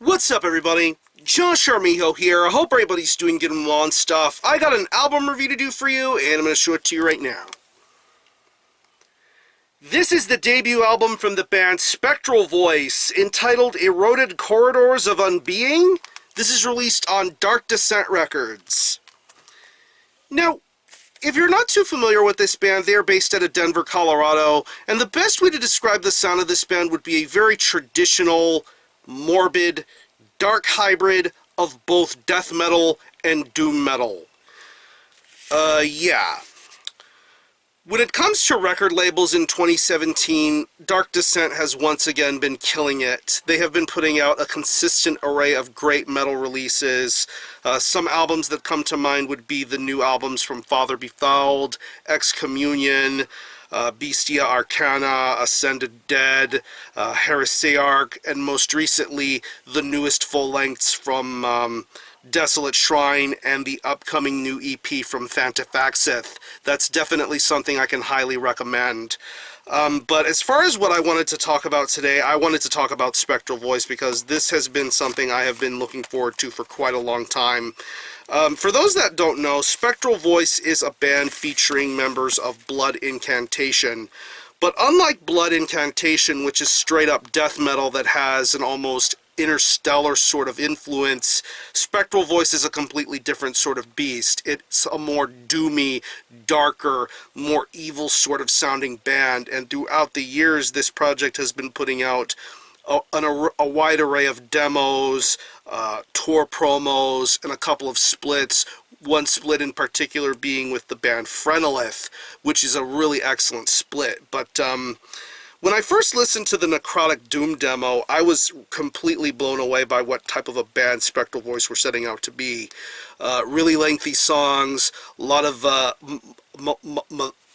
What's up, everybody? Josh Armijo here. I hope everybody's doing good and well and stuff. I got an album review to do for you, and I'm going to show it to you right now. This is the debut album from the band Spectral Voice, entitled Eroded Corridors of Unbeing. This is released on Dark Descent Records. Now, if you're not too familiar with this band, they are based out of Denver, Colorado, and the best way to describe the sound of this band would be a very traditional, morbid, dark hybrid of both death metal and doom metal. Yeah. When it comes to record labels in 2017, Dark Descent has once again been killing it. They have been putting out a consistent array of great metal releases. Some albums that come to mind would be the new albums from Father Befouled, Excommunion, Bestia Arcana, Ascended Dead, Heresiarch, and most recently the newest full-lengths from Desolate Shrine and the upcoming new EP from Fantafaxith. That's definitely something I can highly recommend. But as far as what I wanted to talk about today, I wanted to talk about Spectral Voice because this has been something I have been looking forward to for quite a long time. For those that don't know, Spectral Voice is a band featuring members of Blood Incantation. But unlike Blood Incantation, which is straight up death metal that has an almost interstellar sort of influence, Spectral Voice is a completely different sort of beast. It's a more doomy, darker, more evil sort of sounding band, and throughout the years this project has been putting out a wide array of demos, tour promos, and a couple of splits. One split in particular being with the band Phrenolith, which is a really excellent split. But when I first listened to the Necrotic Doom demo, I was completely blown away by what type of a band Spectral Voice were setting out to be. Really lengthy songs, a lot of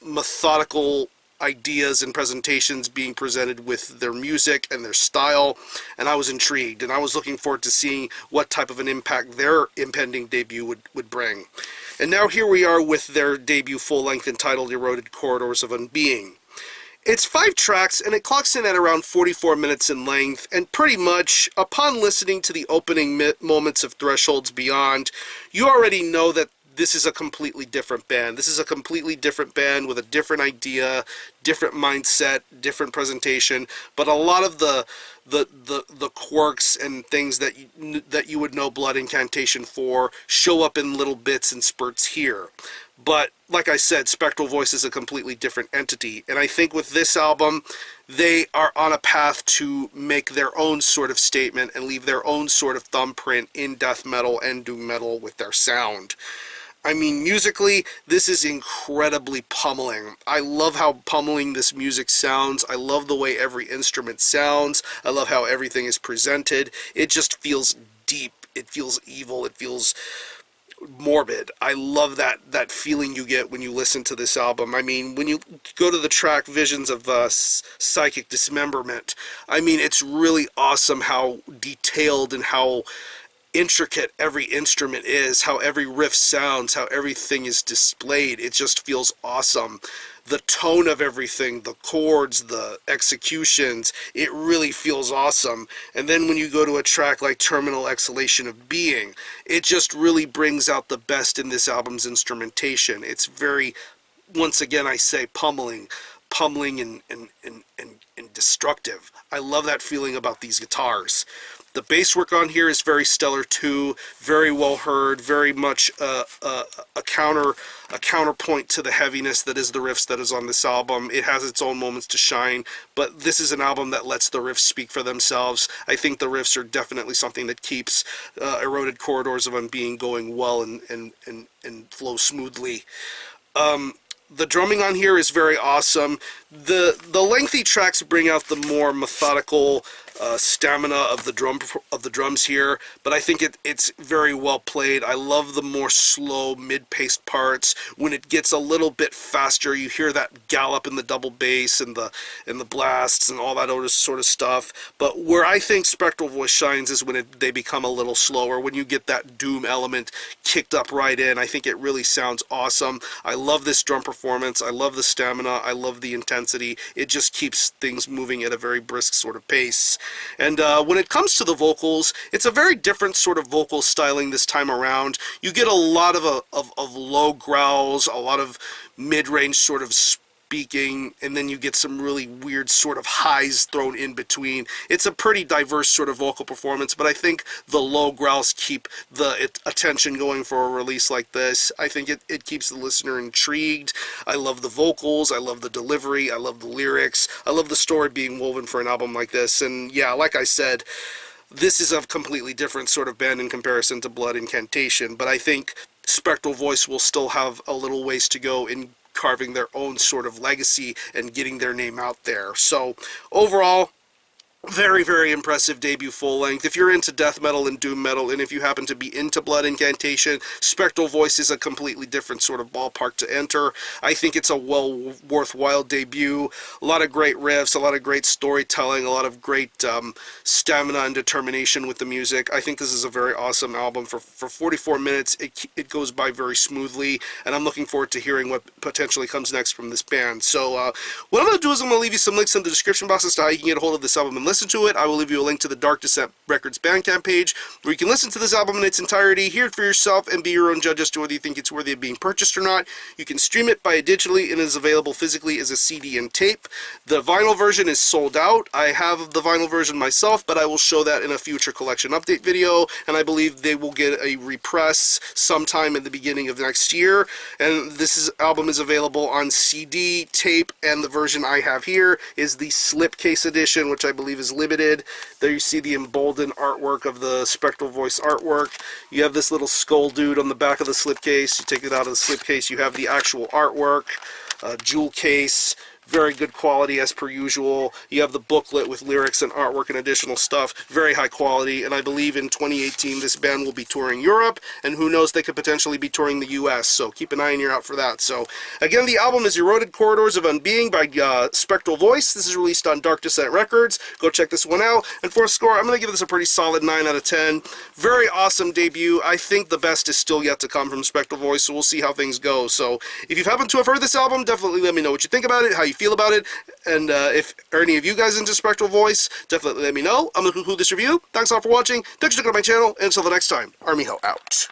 methodical ideas and presentations being presented with their music and their style, and I was intrigued, and I was looking forward to seeing what type of an impact their impending debut would bring. And now here we are with their debut full-length entitled Eroded Corridors of Unbeing. It's 5 tracks, and it clocks in at around 44 minutes in length, and pretty much, upon listening to the opening moments of Thresholds Beyond, you already know that this is a completely different band. This is a completely different band with a different idea, different mindset, different presentation, but a lot of the quirks and things that you would know Blood Incantation for show up in little bits and spurts here. But like I said, Spectral Voice is a completely different entity, and I think with this album, they are on a path to make their own sort of statement and leave their own sort of thumbprint in death metal and doom metal with their sound. I mean, musically, this is incredibly pummeling. I love how pummeling this music sounds. I love the way every instrument sounds. I love how everything is presented. It just feels deep. It feels evil. It feels morbid. I love that feeling you get when you listen to this album. I mean, when you go to the track Visions of Psychic Dismemberment, I mean, it's really awesome how detailed and how intricate every instrument is, how every riff sounds, how everything is displayed. It just feels awesome. The tone of everything, the chords, the executions, it really feels awesome. And then when you go to a track like Terminal Exhalation of Being, it just really brings out the best in this album's instrumentation. It's very, once again I say, pummeling and destructive. I love that feeling about these guitars. The bass work on here is very stellar too, very well heard, very much a counterpoint to the heaviness that is the riffs that is on this album. It has its own moments to shine, but this is an album that lets the riffs speak for themselves. I think the riffs are definitely something that keeps Eroded Corridors of Unbeing going well and flow smoothly. The drumming on here is very awesome. The lengthy tracks bring out the more methodical stamina of the drums here, but I think it's very well played. I love the more slow mid-paced parts. When it gets a little bit faster, you hear that gallop in the double bass and the blasts and all that other sort of stuff. But where I think Spectral Voice shines is when they become a little slower. When you get that doom element kicked up right in, I think it really sounds awesome. I love this drum performance. I love the stamina. I love the intensity. It just keeps things moving at a very brisk sort of pace. And when it comes to the vocals, it's a very different sort of vocal styling this time around. You get a lot of low growls, a lot of mid-range sort of speaking, and then you get some really weird sort of highs thrown in between. It's a pretty diverse sort of vocal performance, but I think the low growls keep the attention going for a release like this. I think it keeps the listener intrigued. I love the vocals, I love the delivery, I love the lyrics, I love the story being woven for an album like this. And yeah, like I said, this is a completely different sort of band in comparison to Blood Incantation, but I think Spectral Voice will still have a little ways to go in carving their own sort of legacy and getting their name out there. So overall, very, very impressive debut full length. If you're into death metal and doom metal, and if you happen to be into Blood Incantation, Spectral Voice is a completely different sort of ballpark to enter. I think it's a worthwhile debut. A lot of great riffs, a lot of great storytelling, a lot of great stamina and determination with the music. I think this is a very awesome album. For 44 minutes, it goes by very smoothly, and I'm looking forward to hearing what potentially comes next from this band. So what I'm going to do is I'm going to leave you some links in the description box as to how you can get a hold of this album and listen to it. I will leave you a link to the Dark Descent Records Bandcamp page, where you can listen to this album in its entirety, hear it for yourself, and be your own judge as to whether you think it's worthy of being purchased or not. You can stream it by digitally, and it is available physically as a CD and tape. The vinyl version is sold out. I have the vinyl version myself, but I will show that in a future collection update video, and I believe they will get a repress sometime in the beginning of next year. And this album is available on CD, tape, and the version I have here is the slipcase edition, which I believe is limited. There you see the emboldened artwork of the Spectral Voice artwork. You have this little skull dude on the back of the slipcase. You take it out of the slipcase, you have the actual artwork, jewel case. Very good quality as per usual. You have the booklet with lyrics and artwork and additional stuff. Very high quality, and I believe in 2018 this band will be touring Europe, and who knows, they could potentially be touring the US, so keep an eye and ear out for that. So again, the album is Eroded Corridors of Unbeing by Spectral Voice. This is released on Dark Descent Records. Go check this one out. And for a score, I'm going to give this a pretty solid 9 out of 10. Very awesome debut. I think the best is still yet to come from Spectral Voice, so we'll see how things go. So if you happen to have heard this album, definitely let me know what you think about it, how you feel about it, and if any of you guys into Spectral Voice, definitely let me know. I'm going to conclude this review. Thanks all for watching. Thanks for checking out my channel, and until the next time, Armijo out.